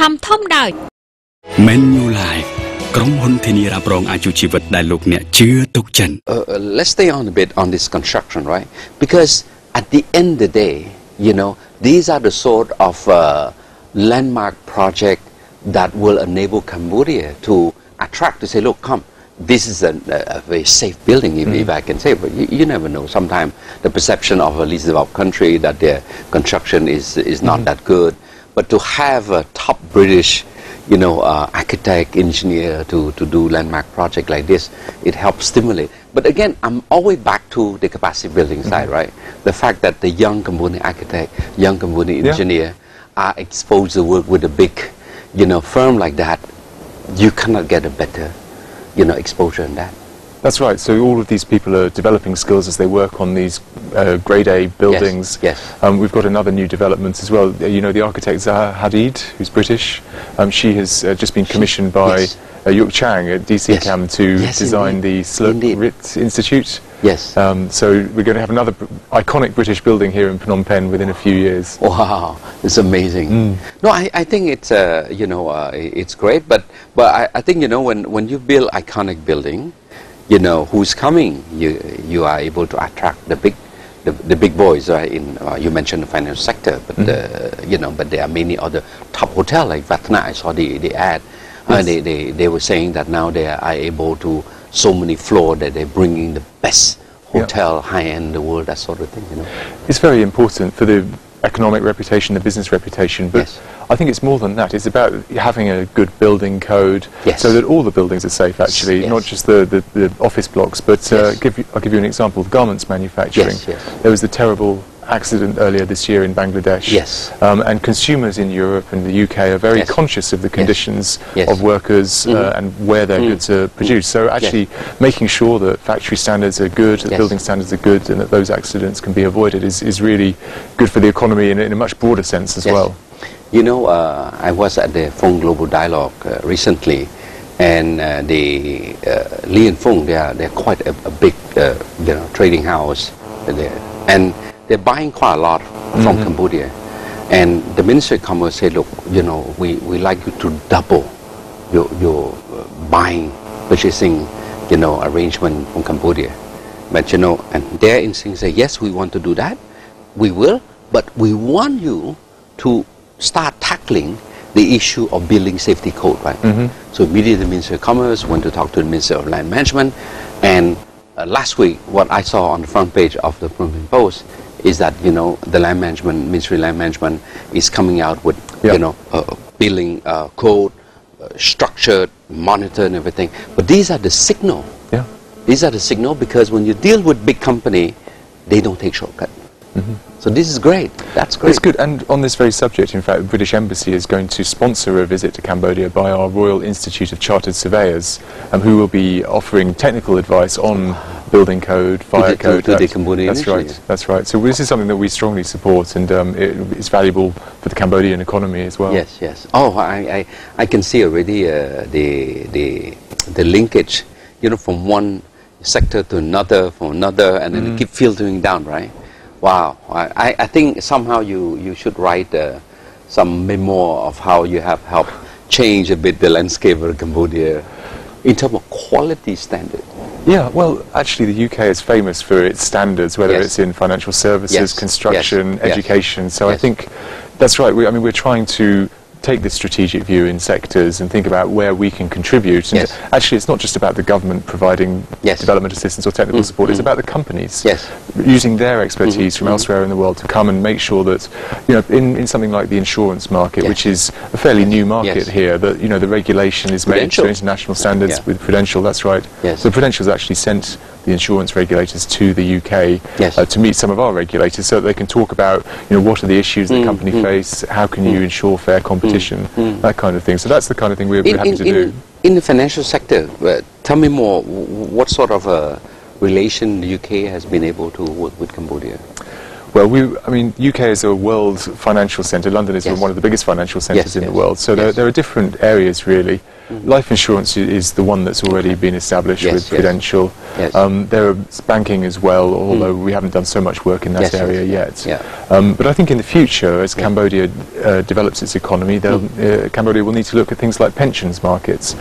ធំធំដោយ Manulife ក្រុមហ៊ុនធានារ៉ាប់រងអាយុជីវិតដែលលោកអ្នកជឿទុកចិត្ត Let's stay on a bit on this construction, right? Because at the end of the day, you know, these are the sort of landmark project that will enable Cambodia to attract, to say, look, come, this is a very safe building, if I can say, but you never know. Sometimes the perception of a least developed country that their construction is not that good, but to have a top British, you know, architect, engineer to do landmark project like this, it helps stimulate. But again, I'm always back to the capacity building side, right? The fact that the young Cambodian architect, young Cambodian engineer are exposed to work with a big, you know, firm like that, you cannot get a better, you know, exposure in that. That's right. So all of these people are developing skills as they work on these grade A buildings. Yes. We've got another new development as well. You know, the architect Zaha Hadid, who's British. She has just been commissioned by Yuk Chang at DCCAM to design the Slope Rit Institute. Yes. So we're going to have another iconic British building here in Phnom Penh within a few years. Wow, it's amazing. No, I think it's you know, it's great. But I think, you know, when you build iconic building, you know who's coming. You are able to attract the big boys, right? In you mentioned the financial sector, but you know, but there are many other top hotel like Vatna. I saw the ad. They were saying that now they are able to so many floors that they're bringing the best hotel, high end in the world, that sort of thing. You know, it's very important for the economic reputation, the business reputation, but I think it's more than that. It's about having a good building code so that all the buildings are safe, actually, not just the office blocks. But I'll give you an example of garments manufacturing. There was the terrible accident earlier this year in Bangladesh. And consumers in Europe and the UK are very conscious of the conditions of workers and where their goods are produced. So actually making sure that factory standards are good, that building standards are good, and that those accidents can be avoided is really good for the economy in a much broader sense as well. You know, I was at the Fung Global Dialogue recently, and the Lee and Fung, they're quite a big you know, trading house, and they're buying quite a lot from Cambodia. And the Ministry of Commerce said, look, you know, we like you to double your buying, purchasing, you know, arrangement from Cambodia. But, you know, and their instincts say, yes, we want to do that. We will, but we want you to start tackling the issue of building safety code, right? So immediately the Ministry of Commerce went to talk to the Ministry of Land Management, and last week what I saw on the front page of the Phnom Penh Post is that, you know, the Land Management, Ministry of Land Management is coming out with, you know, building code, structured, monitor and everything. But these are the signal. These are the signal, because when you deal with big company, they don't take shortcut. So this is great. That's great. It's good. And on this very subject, in fact, the British Embassy is going to sponsor a visit to Cambodia by our Royal Institute of Chartered Surveyors, who will be offering technical advice on building code, fire code. To the Cambodian That's right. That's right. So this is something that we strongly support, and it's valuable for the Cambodian economy as well. Yes. Oh, I can see already the linkage, you know, from one sector to another, and then keep filtering down, right? Wow, I think somehow you should write some memoir of how you have helped change a bit the landscape of Cambodia in terms of quality standard. Yeah, well, actually the UK is famous for its standards, whether it's in financial services, construction, education. So I think that's right. I mean, we're trying to take this strategic view in sectors and think about where we can contribute. And actually, it's not just about the government providing development assistance or technical support. It's about the companies using their expertise from elsewhere in the world to come and make sure that, you know, in something like the insurance market, which is a fairly new market here, that, you know, the regulation is made to international standards with Prudential. That's right. So Prudential has actually sent the insurance regulators to the UK to meet some of our regulators, so that they can talk about, you know, what are the issues the company face, how can you ensure fair competition, that kind of thing. So that's the kind of thing we're happy to do. In the financial sector, tell me more, what sort of a relation the UK has been able to work with Cambodia? Well, I mean, UK is a world financial centre. London is one of the biggest financial centres in the world. So there are different areas, really. Life insurance is the one that's already been established with Prudential. There are banking as well, although we haven't done so much work in that area yet. But I think in the future, as Cambodia develops its economy, Cambodia will need to look at things like pensions markets,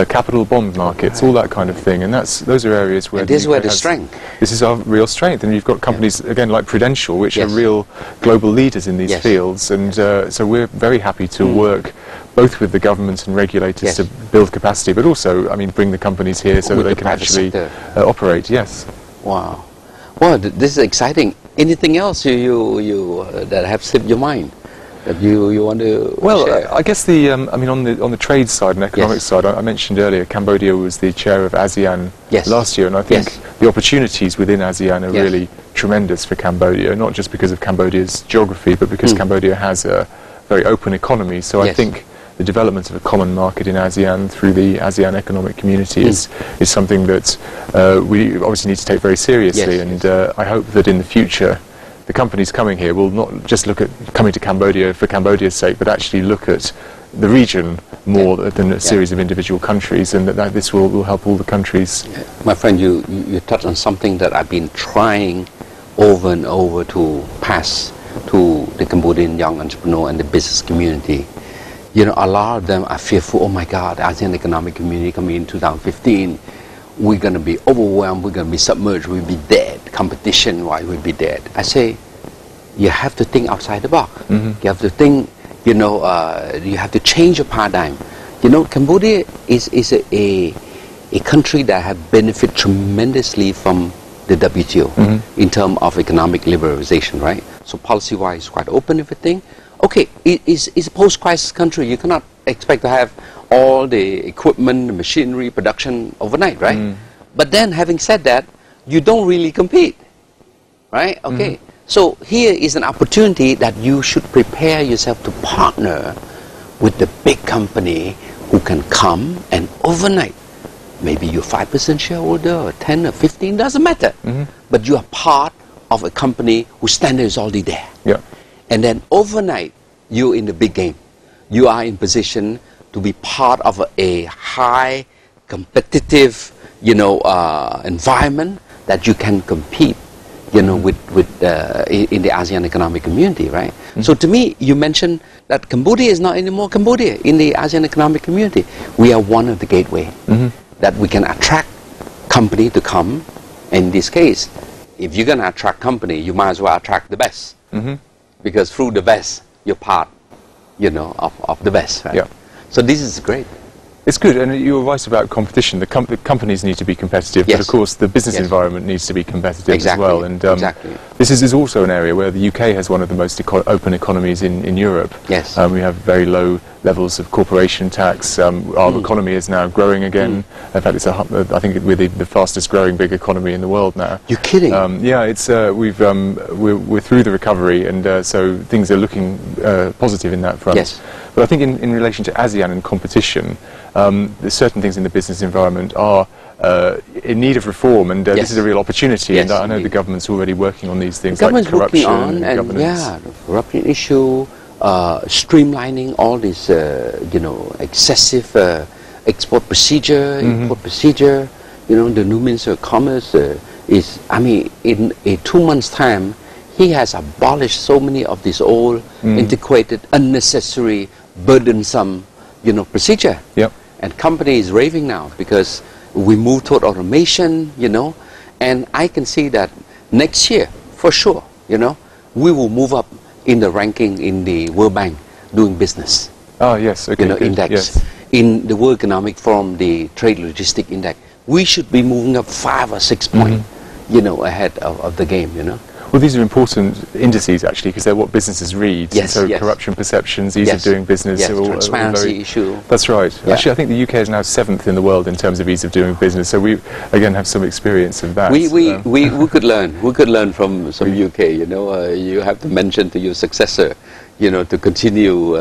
capital bond markets, all that kind of thing. And those are areas where... this is where the strength. This is our real strength. And you've got companies, again, like Prudential, which are real global leaders in these fields. And so we're very happy to work both with the government and regulators to build capacity, but also, I mean, bring the companies here so that they can actually operate. Yes. Wow. Well, this is exciting. Anything else you that have slipped your mind that you want to share? I guess I mean, on the trade side and economic side, I mentioned earlier, Cambodia was the chair of ASEAN last year, and I think the opportunities within ASEAN are really tremendous for Cambodia, not just because of Cambodia's geography, but because Cambodia has a very open economy. So I think the development of a common market in ASEAN through the ASEAN Economic Community is something that we obviously need to take very seriously, and I hope that in the future the companies coming here will not just look at coming to Cambodia for Cambodia's sake, but actually look at the region more than a series of individual countries, and that this will help all the countries. My friend, you touched on something that I've been trying over and over to pass to the Cambodian young entrepreneur and the business community. You know, a lot of them are fearful, oh my God, ASEAN Economic Community coming in 2015, we're going to be overwhelmed, we're going to be submerged, we'll be dead. Competition-wise, we'll be dead. I say, you have to think outside the box. You have to think, you know, you have to change your paradigm. You know, Cambodia is a country that has benefited tremendously from the WTO in terms of economic liberalization, right? So policy-wise, quite open, everything. Okay, it's a post-crisis country. You cannot expect to have all the equipment, the machinery, production overnight, right? But then, having said that, you don't really compete, right? Okay, so here is an opportunity that you should prepare yourself to partner with the big company who can come and overnight, maybe you're 5% shareholder or 10 or 15, doesn't matter, but you are part of a company whose standard is already there. And then overnight, you're in the big game. You are in position to be part of a high competitive, you know, environment that you can compete, you know, with in the ASEAN Economic Community, right? So to me, you mentioned that Cambodia is not anymore Cambodia in the ASEAN Economic Community. We are one of the gateway that we can attract company to come. In this case, if you're going to attract company, you might as well attract the best. Because through the best, you're part, you know, of the best, right? So this is great. It's good, and you're right about competition. The companies need to be competitive, but of course the business environment needs to be competitive as well. And this is also an area where the UK has one of the most open economies in Europe. We have very low levels of corporation tax. Our economy is now growing again. In fact, I think we're the fastest growing big economy in the world now. You're kidding? Yeah, it's we're through the recovery, and so things are looking positive in that front. But I think in relation to ASEAN and competition, there's certain things in the business environment are in need of reform, and this is a real opportunity. And I know the government's already working on these things, like corruption, and governance. The corruption issue, streamlining all this, you know, excessive export procedure, import procedure. You know, the new Minister of Commerce is, I mean, in 2 months' time, he has abolished so many of these old, antiquated, unnecessary, burdensome, you know, procedure. And company is raving now because we move toward automation, you know, and I can see that next year, for sure, you know, we will move up in the ranking in the World Bank doing business. Okay, you know, index. In the World Economic Forum, the Trade Logistic Index, we should be moving up 5 or 6 points, you know, ahead of the game, you know. Well, these are important indices, actually, because they're what businesses read. So corruption perceptions, ease of doing business. Transparency issue. That's right. Actually, I think the UK is now 7th in the world in terms of ease of doing business. So we, again, have some experience of that. We could learn. We could learn from some UK, you know. You have to mention to your successor, you know, to continue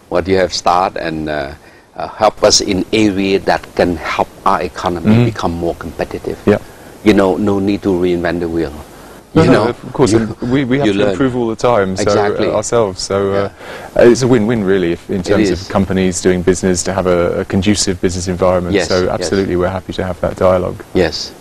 what you have started and help us in areas that can help our economy become more competitive. You know, no need to reinvent the wheel. No, of course, we have to improve all the time, so ourselves. So it's a win-win, really, in terms of companies doing business, to have a conducive business environment. So absolutely, we're happy to have that dialogue. Yes.